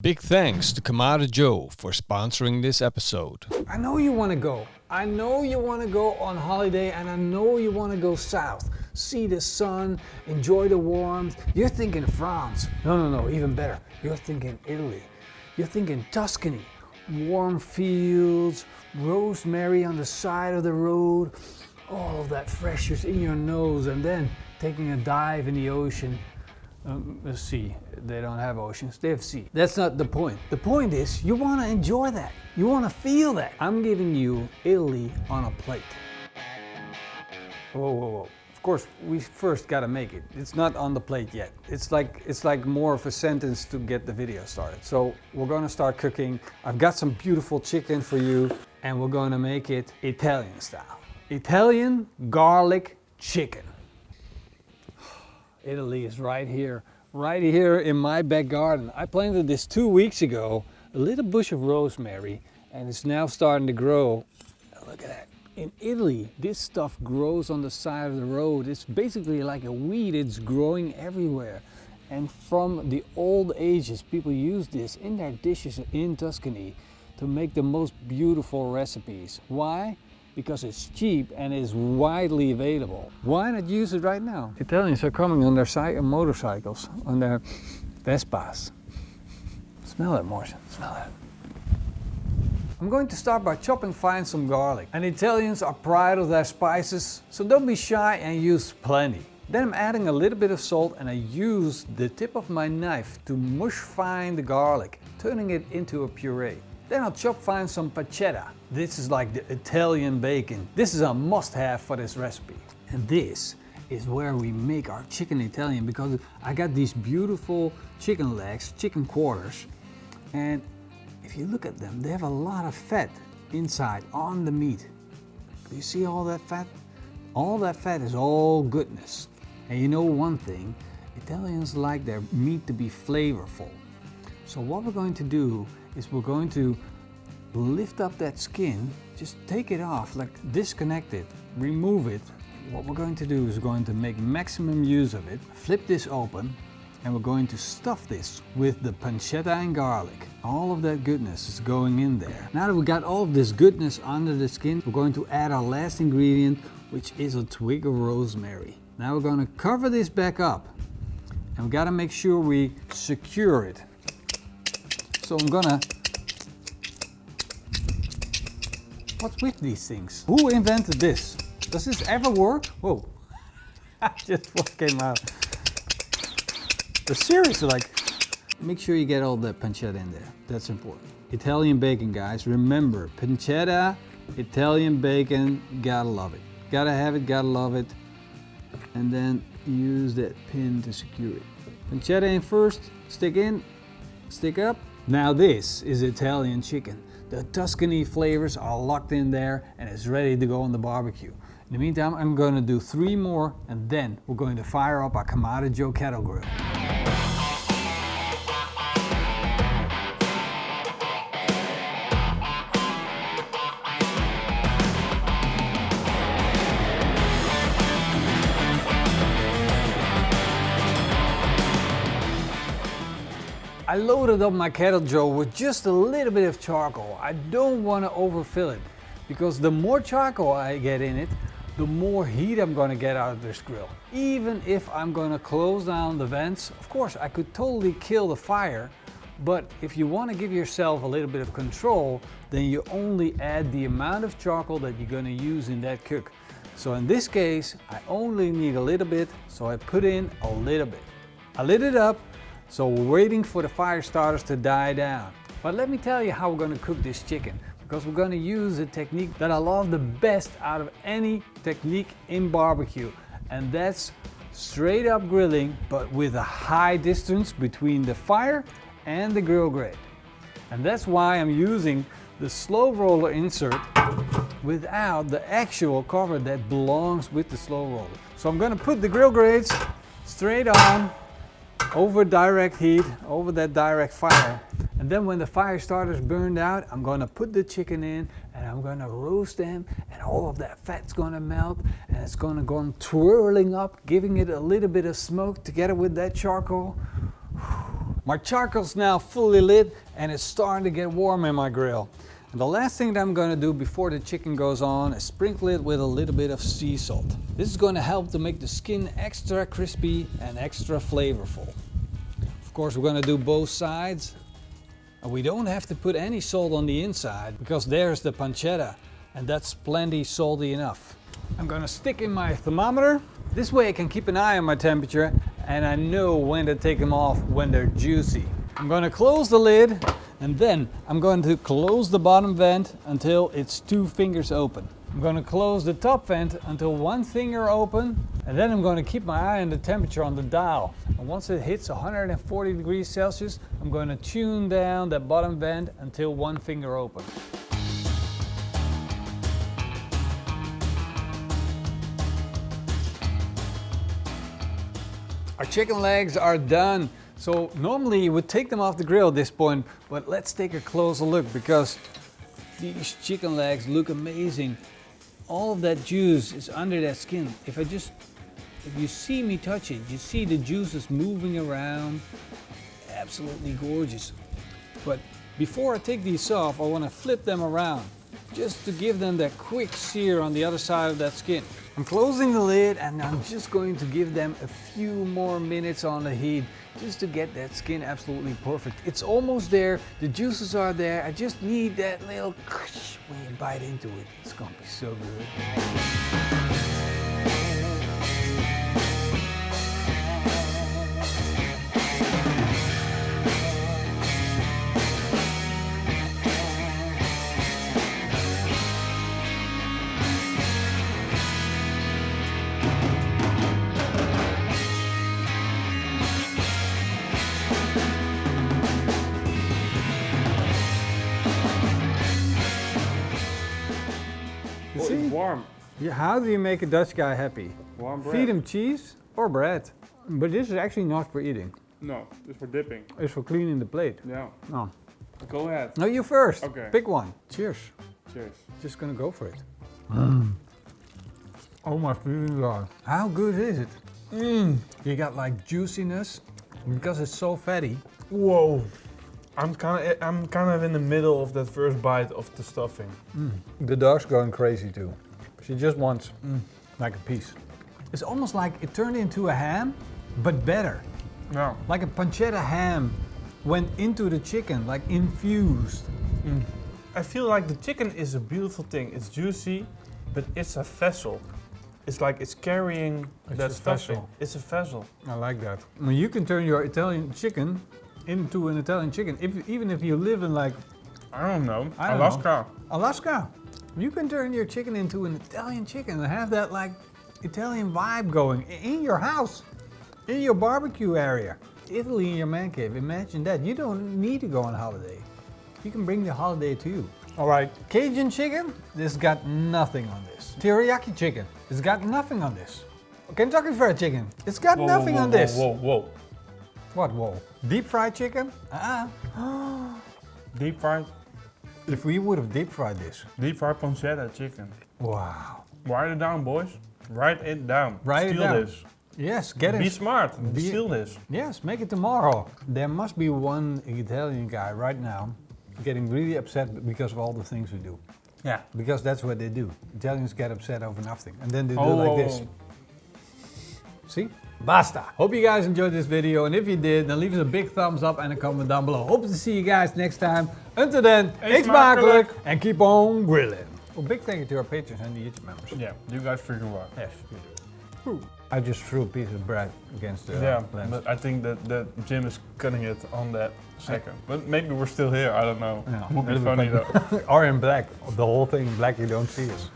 Big thanks to Kamado Joe for sponsoring this episode. I know you want to go. I know you want to go on holiday, and I know you want to go south. See the sun, enjoy the warmth. You're thinking France. No, even better. You're thinking Italy. You're thinking Tuscany. Warm fields, rosemary on the side of the road, all of that freshness in your nose, and then taking a dive in the ocean. Sea. They don't have oceans, they have sea. That's not the point. The point is you want to enjoy that. You want to feel that. I'm giving you Italy on a plate. Whoa. Of course, we first got to make it. It's not on the plate yet. It's like more of a sentence to get the video started. So we're going to start cooking. I've got some beautiful chicken for you, and we're going to make it Italian style. Italian garlic chicken. Italy is right here in my back garden. I planted this 2 weeks ago, a little bush of rosemary, and it's now starting to grow. Look at that. In Italy, this stuff grows on the side of the road. It's basically like a weed. It's growing everywhere. And from the old ages, people use this in their dishes in Tuscany to make the most beautiful recipes. Why? Because it's cheap and is widely available. Why not use it right now? Italians are coming on their motorcycles, on their Vespas. Smell it, Morrison, smell it. I'm going to start by chopping fine some garlic. And Italians are proud of their spices, so don't be shy and use plenty. Then I'm adding a little bit of salt, and I use the tip of my knife to mush fine the garlic, turning it into a puree. Then I'll chop fine some pancetta. This is like the Italian bacon. This is a must-have for this recipe. And this is where we make our chicken Italian, because I got these beautiful chicken legs, chicken quarters, and if you look at them, they have a lot of fat inside on the meat. Do you see all that fat? All that fat is all goodness. And you know one thing, Italians like their meat to be flavorful. So what we're going to do is we're going to lift up that skin, just take it off, like disconnect it, remove it. What we're going to do is we're going to make maximum use of it, flip this open, and we're going to stuff this with the pancetta and garlic. All of that goodness is going in there. Now that we got all of this goodness under the skin, we're going to add our last ingredient, which is a twig of rosemary. Now we're going to cover this back up, and we got to make sure we secure it. So I'm gonna, what's with these things? Who invented this? Does this ever work? Whoa, just what came out. But seriously, like, make sure you get all that pancetta in there. That's important. Italian bacon, guys. Remember, pancetta, Italian bacon, gotta love it. Gotta have it, gotta love it. And then use that pin to secure it. Pancetta in first, stick in, stick up. Now this is Italian chicken. The Tuscany flavors are locked in there and it's ready to go on the barbecue. In the meantime, I'm going to do 3 more, and then we're going to fire up our Kamado Joe kettle grill. I loaded up my kettle Joe with just a little bit of charcoal. I don't want to overfill it, because the more charcoal I get in it, the more heat I'm going to get out of this grill. Even if I'm going to close down the vents, of course I could totally kill the fire, but if you want to give yourself a little bit of control, then you only add the amount of charcoal that you're going to use in that cook. So in this case, I only need a little bit, so I put in a little bit. I lit it up. So we're waiting for the fire starters to die down. But let me tell you how we're going to cook this chicken, because we're going to use a technique that I love the best out of any technique in barbecue, and that's straight up grilling, but with a high distance between the fire and the grill grate. And that's why I'm using the slow roller insert without the actual cover that belongs with the slow roller. So I'm going to put the grill grates straight on, over direct heat, over that direct fire. And then when the fire starters burned out, I'm going to put the chicken in and I'm going to roast them, and all of that fat's going to melt and it's going to go twirling up, giving it a little bit of smoke together with that charcoal. My charcoal's now fully lit and it's starting to get warm in my grill. And the last thing that I'm going to do before the chicken goes on is sprinkle it with a little bit of sea salt. This is going to help to make the skin extra crispy and extra flavorful. Of course, we're going to do both sides. And we don't have to put any salt on the inside because there's the pancetta and that's plenty salty enough. I'm going to stick in my thermometer. This way I can keep an eye on my temperature and I know when to take them off when they're juicy. I'm going to close the lid and then I'm going to close the bottom vent until it's 2 fingers open. I'm going to close the top vent until 1 finger open and then I'm going to keep my eye on the temperature on the dial. And once it hits 140 degrees Celsius, I'm going to tune down that bottom vent until 1 finger open. Our chicken legs are done. So normally you would take them off the grill at this point, but let's take a closer look because these chicken legs look amazing. All of that juice is under that skin. If you see me touch it, you see the juices moving around. Absolutely gorgeous. But before I take these off, I want to flip them around just to give them that quick sear on the other side of that skin. I'm closing the lid and I'm just going to give them a few more minutes on the heat just to get that skin absolutely perfect. It's almost there, the juices are there, I just need that little when you bite into it. It's gonna be so good. Oh, it's warm. Yeah, how do you make a Dutch guy happy? Warm bread. Feed him cheese or bread. But this is actually not for eating. No, it's for dipping. It's for cleaning the plate. Yeah. No. Go ahead. No, you first. Okay. Pick one. Cheers. Cheers. Just gonna go for it. Oh my feeling God. How good is it? You got like juiciness because it's so fatty. Whoa. I'm kind of in the middle of that first bite of the stuffing. The dog's going crazy too. She just wants like a piece. It's almost like it turned into a ham, but better. Yeah. Like a pancetta ham went into the chicken, like infused. I feel like the chicken is a beautiful thing. It's juicy, but it's a vessel. It's like it's carrying that a stuffing. vessel. It's a vessel. I like that. I mean, you can turn your Italian chicken into an Italian chicken, even if you live in like, I don't know. I don't Alaska. Alaska. You can turn your chicken into an Italian chicken and have that like Italian vibe going in your house, in your barbecue area. Italy in your man cave, imagine that. You don't need to go on holiday. You can bring the holiday to you. All right, Cajun chicken, this got nothing on this. Teriyaki chicken, it's got nothing on this. Kentucky Fried Chicken, it's got nothing on this. Whoa. What, whoa? Deep fried chicken? Deep fried? If we would have deep fried this. Deep fried pancetta chicken. Wow. Write it down, boys. Write it down. Write it Steal down. this. Yes, get it. Be smart. Steal this. Yes, make it tomorrow. There must be one Italian guy right now getting really upset because of all the things we do. Yeah. Because that's what they do. Italians get upset over nothing. And then they do like this. See? Basta. Hope you guys enjoyed this video. And if you did, then leave us a big thumbs up and a comment down below. Hope to see you guys next time. Until then, eet smakelijk and keep on grilling. Well, big thank you to our patrons and the YouTube members. Yeah, you guys freaking rock. Yes, you do. I just threw a piece of bread against the lens. But I think that Jim is cutting it on that second. But maybe we're still here, I don't know. Yeah, Would be funny though. Or in black. The whole thing in black, you don't see us.